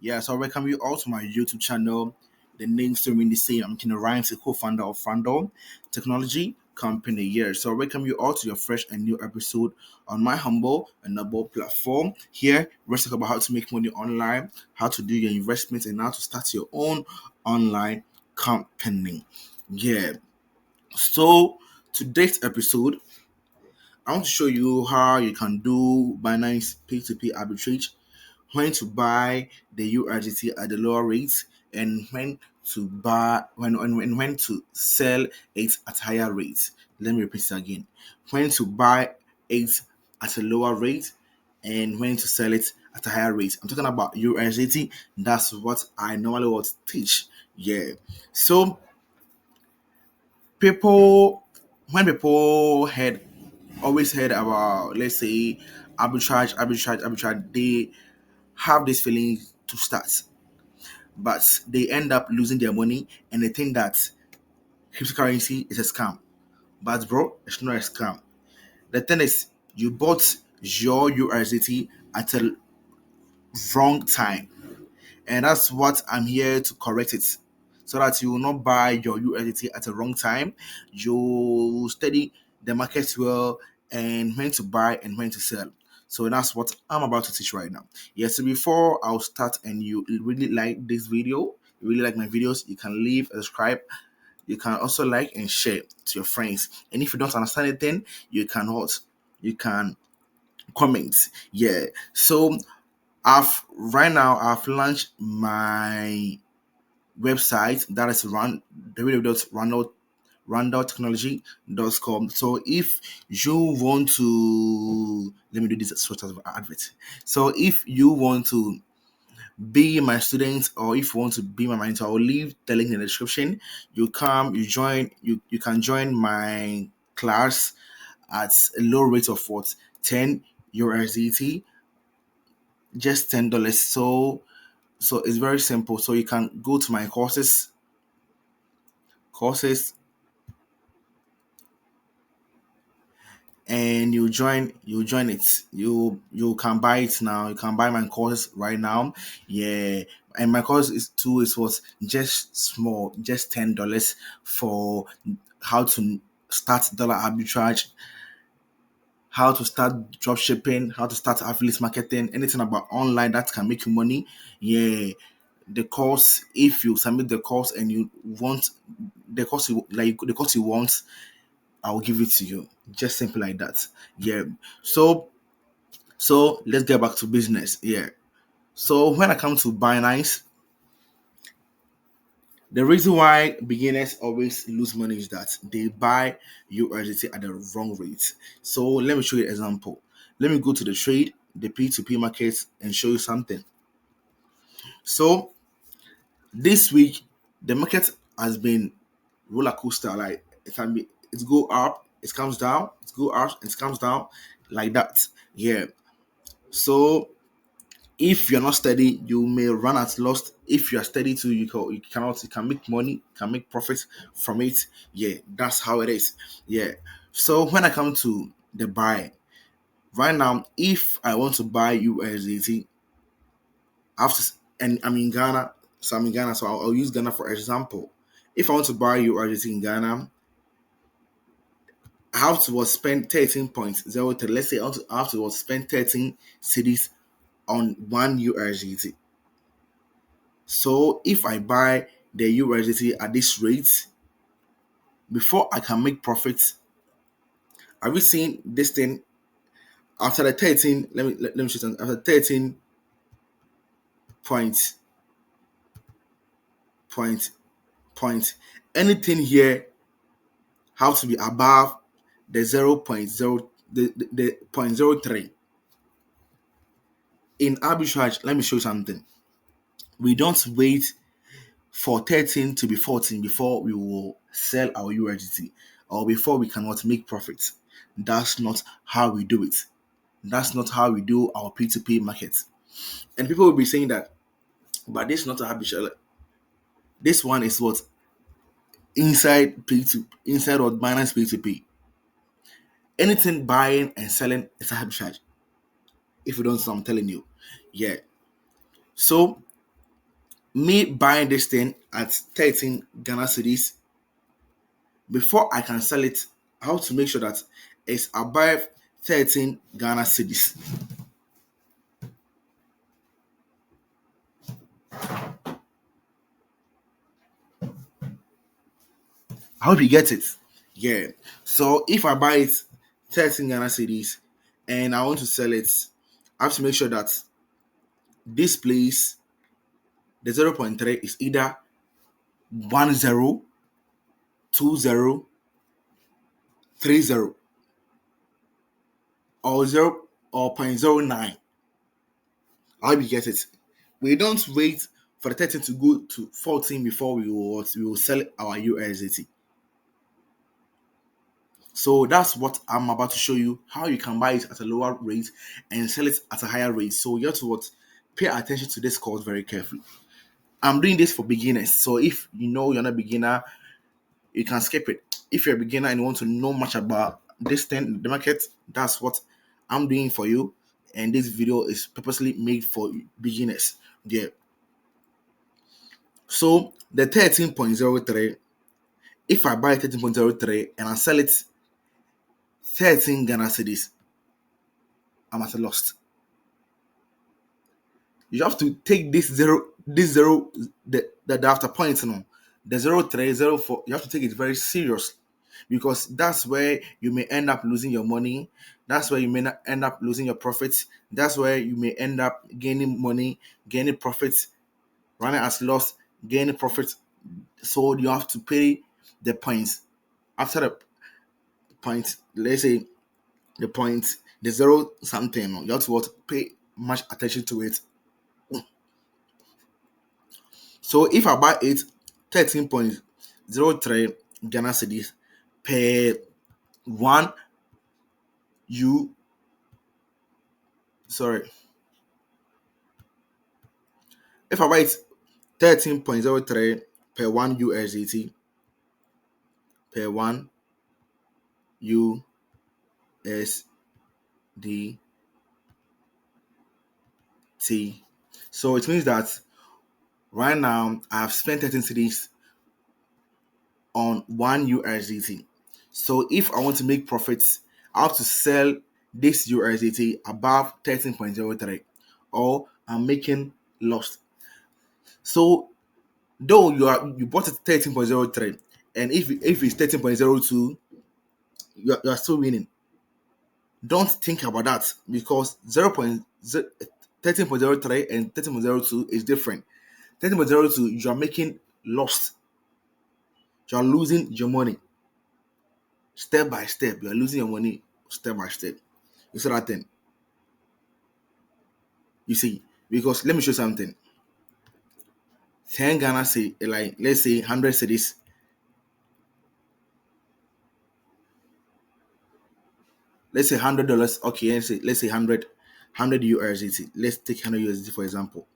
Yeah. So I welcome you all to my YouTube channel. The name's still remain the same. I'm Kina Rhymes, the co-founder of Frandom Technology Company. Yeah. So I welcome you all to your fresh and new episode on my humble and noble platform. Here, we're talking about how to make money online, how to do your investments, and how to start your own online company. Yeah. So today's episode, I want to show you how you can do Binance P2P arbitrage, when to buy the USDT at the lower rates, and when to sell it at higher rates. Let me repeat it again. When to buy it at a lower rate and when to sell it at a higher rate. I'm talking about USDT. That's what I normally would teach. Yeah. So people when people had always heard about, let's say, arbitrage, they have this feeling to start, but they end up losing their money and they think that cryptocurrency is a scam. But bro, it's not a scam. The thing is, you bought your USDT at a wrong time, and that's what I'm here to correct it, so that you will not buy your USDT at the wrong time. You study the market well and when to buy and when to sell. So that's what I'm about to teach right now. Yeah, so before I'll start, and you really like this video, you really like my videos, you can leave a subscribe. You can also like and share to your friends. And if you don't understand anything, you can what? You can comment. Yeah. So I've launched my website, that is randalltechnology.com. So if you want to, let me do this sort of advert. So if you want to be my student, or if you want to be my mentor, I'll leave the link in the description. You can join my class at a low rate of what, 10 USDT, just $10. So it's very simple. So you can go to my courses, and you join it. You can buy it now. You can buy my courses right now. Yeah. And my course was just small, just $10 for how to start dollar arbitrage, how to start drop shipping, how to start affiliate marketing, anything about online that can make you money. Yeah. The course, if you submit the course and you want the course you want, I'll give it to you. Just simple like that. Yeah. So let's get back to business. Yeah. So when I come to Binance, the reason why beginners always lose money is that they buy USDT at the wrong rate. So let me show you an example. Let me go to the trade, the P2P market, and show you something. So this week, the market has been roller coaster. Like it go up, it comes down, it go up, it comes down, like that. Yeah. So if you're not steady, you may run at loss. If you are steady too, you can make money, can make profits from it. Yeah, that's how it is. Yeah. So when I come to the buy, right now, if I want to buy USDT, I have to, and I'm in Ghana, so I'll use Ghana for example. If I want to buy USDT in Ghana, I have to spend 13.03. Let's say I have to spend 13 cities on one USDT. So if I buy the USDT at this rate, before I can make profits, are we seeing this thing after the 13? Let me show you, after 13 point point point, anything here have to be above the 0.0, the 0.03. In arbitrage, let me show you something. We don't wait for 13 to be 14 before we will sell our USDT, or before we cannot make profits. That's not how we do it. That's not how we do our P2P market. And people will be saying that, but this is not a habitual. This one is what, inside P2, inside or Binance P2P. Anything buying and selling is a arbitrage. If you don't know, I'm telling you. Yeah. So me buying this thing at 13 Ghana cedis, before I can sell it, I have to make sure that it's above 13 Ghana cedis. I hope you get it. Yeah. So if I buy it 13 Ghana cedis and I want to sell it, I have to make sure that this place, the zero point 0.3 is either 10, 20, 30, or 0 or 0.09. I hope you get it. We don't wait for the 13 to go to 14 before we will sell our USDT. So that's what I'm about to show you, how you can buy it at a lower rate and sell it at a higher rate. So you have to pay attention to this course very carefully. I'm doing this for beginners. So if you know you're not a beginner, you can skip it. If you're a beginner and you want to know much about this thing, the market, that's what I'm doing for you. And this video is purposely made for beginners. Yeah. So the 13.03, if I buy 13.03 and I sell it 13 Ghana cedis, I'm at a loss. You have to take this zero, the after point, the 03, 04, you have to take it very serious, because that's where you may end up losing your money. That's where you may not end up losing your profits. That's where you may end up gaining money, gaining profits, running as loss, gaining profits. So you have to pay the points. After the point, let's say the point, the zero something, you have to pay much attention to it. So if I buy it 13.03 Ghana cedis per one U, sorry, if I buy it 13.03 per one USDT, per one USDT, so it means that right now I have spent 13 cedis on one USDT. So if I want to make profits, I have to sell this USDT above 13.03, or I'm making loss. So though you bought it 13.03, and if it's 13.02, you're still winning. Don't think about that, because 13.03 and 13.02 is different. 13.02, you are making loss. You are losing your money step by step. You are losing your money step by step. You see that thing? You see, because let me show you something. 10 Ghana say, like, let's say 100 cities. Let's say $100. Okay, let's say 100 USDT. Let's take 100 USDT for example.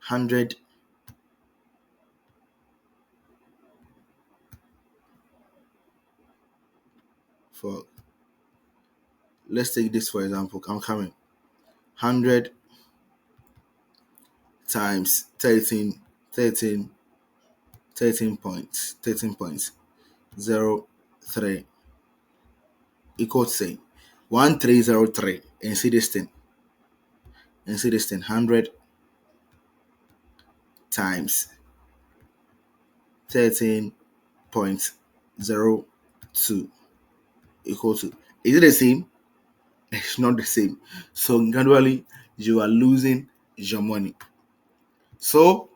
100 for, let's take this for example. I'm coming. 100 times 13 points, 13.03 equal to say 1303. And see this thing. 100 times 13.02 equal to, is it the same? It's not the same. So gradually you are losing your money. So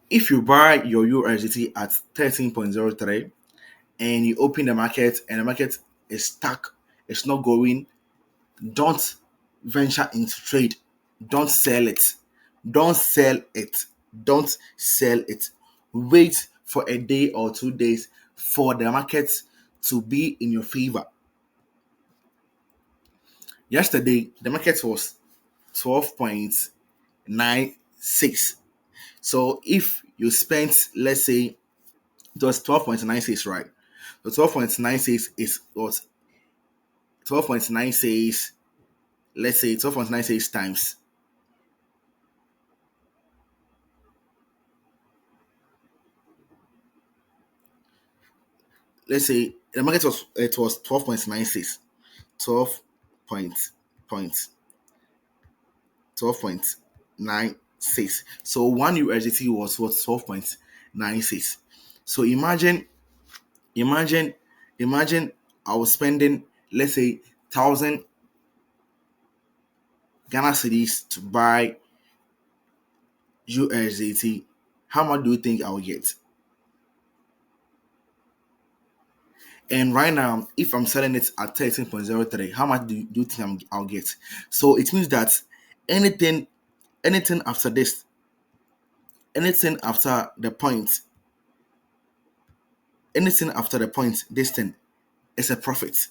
if you buy your USDT at 13.03 and you open the market and the market is stuck, it's not going, don't venture into trade. Don't sell it. Don't sell it. Don't sell it. Wait for a day or 2 days for the market to be in your favor. Yesterday, the market was 12.96. So if you spent, let's say, it was 12.96, right? The 12.96 is what? 12.96 let's say 12.96 times, let's say the market was, it was 12.96, 12 point point 12.96. So one USDT was what, 12.96. So imagine imagine I was spending, let's say, 1,000 Ghana cedis to buy USDT. How much do you think I will get? And right now, if I'm selling it at 13.03, how much do you think I'll get? So it means that anything anything after this, anything after the point, this thing is a profit.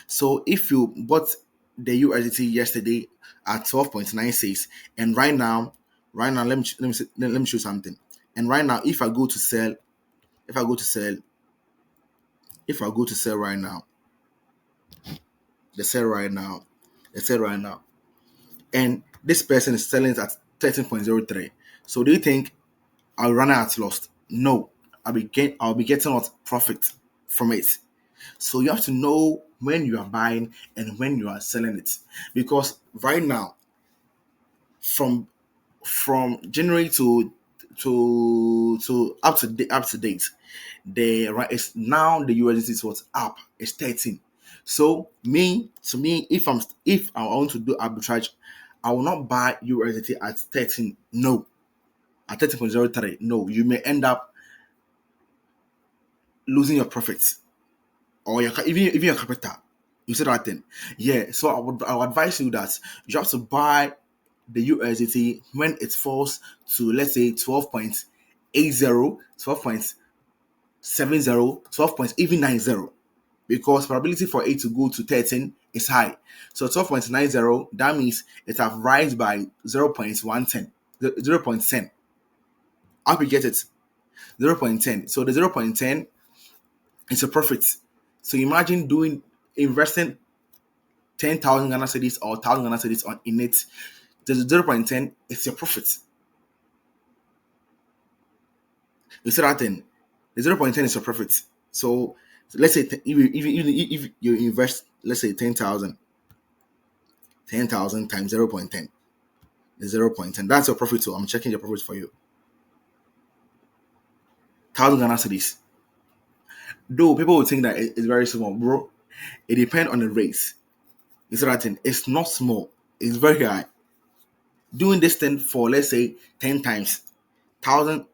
So if you bought the USDT yesterday at 12.96, and right now, let me show you something. And right now, if I go to sell, if I go to sell, if I go to sell right now, the sell right now, the sell right now, and this person is selling it at 13.03. So do you think I'll run out at lost? No, I'll be getting what profit from it. So you have to know when you are buying and when you are selling it, because right now, from January to up to date, the right is now the USDT is what's up. It's 13. So to me, if I want to do arbitrage, I will not buy USDT at 13. No, at 13.03. No, you may end up losing your profits, or your even your capital. You see that thing? Yeah. So I would advise you that you have to buy the USDT when it falls to, let's say, 12.80, 12.70, 12 point even 90, because probability for it to go to 13 is high. So 12.90, that means it have rise by 0.110, 0.10. I hope you get it. 0.10. So the 0.10 is a profit. So imagine investing 10,000 Ghana cedis or 1,000 Ghana cedis on in it. The 0.10 is your profit. You see that thing? The 0.10 is your profit. So let's say if you invest, let's say 10,000, 10,000 times 0.10 is 0.10. That's your profit. So I'm checking your profit for you. 1,000 Ghana cedis. Though people would think that it's very small, bro. It depends on the rates. You see that thing? It's not small. It's very high. Doing this thing for, let's say, 10 times, 1,000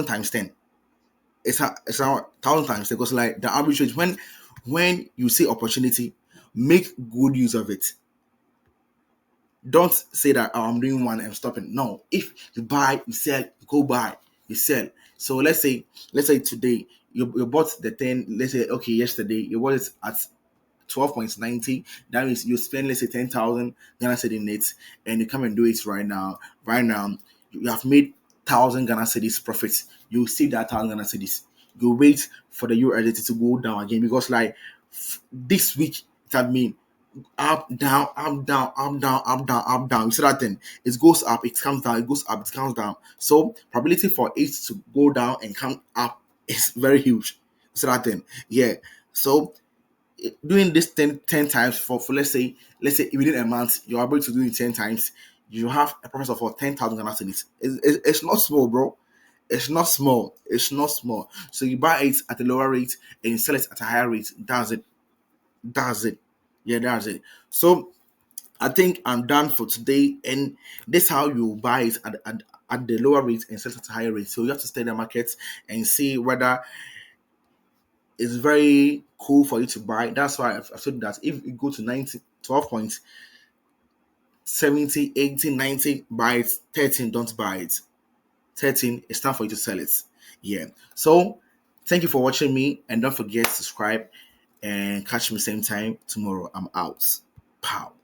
times 10. It's a 1,000 times, because like the average rate, when you see opportunity, make good use of it. Don't say that, oh, I'm doing one and stopping. No, if you buy, you sell, you go buy, you sell. So let's say today you bought the thing. Let's say, okay, yesterday you bought it at 12.90. That means you spend, let's say, 10,000 Ghana cedi in it, and you come and do it right now. Right now, you have made 1,000 Ghana cedis profits. You see that 1,000 Ghana cedis. You wait for the USDT to go down again, because like this week it had been up, down, up, down, up, down, up, down, up, down. You see that thing? It goes up, it comes down, it goes up, it comes down. So probability for it to go down and come up is very huge. You see that thing? Yeah. So doing this 10 times for let's say within a month you're able to do it 10 times, you have a profit of 10,000 Ghana cedis. It's not small, bro. It's not small. It's not small. So you buy it at a lower rate and you sell it at a higher rate. That's it. That's it. Yeah, that's it. So I think I'm done for today. And this is how you buy it at the lower rate and sell it at a higher rate. So you have to study the market and see whether it's very cool for you to buy. That's why I've said that if you go to 90, 12.70, 80, 90, buy it. 13, don't buy it. 13, it's time for you to sell it. Yeah. So thank you for watching me, and don't forget to subscribe and catch me same time tomorrow. I'm out. Pow.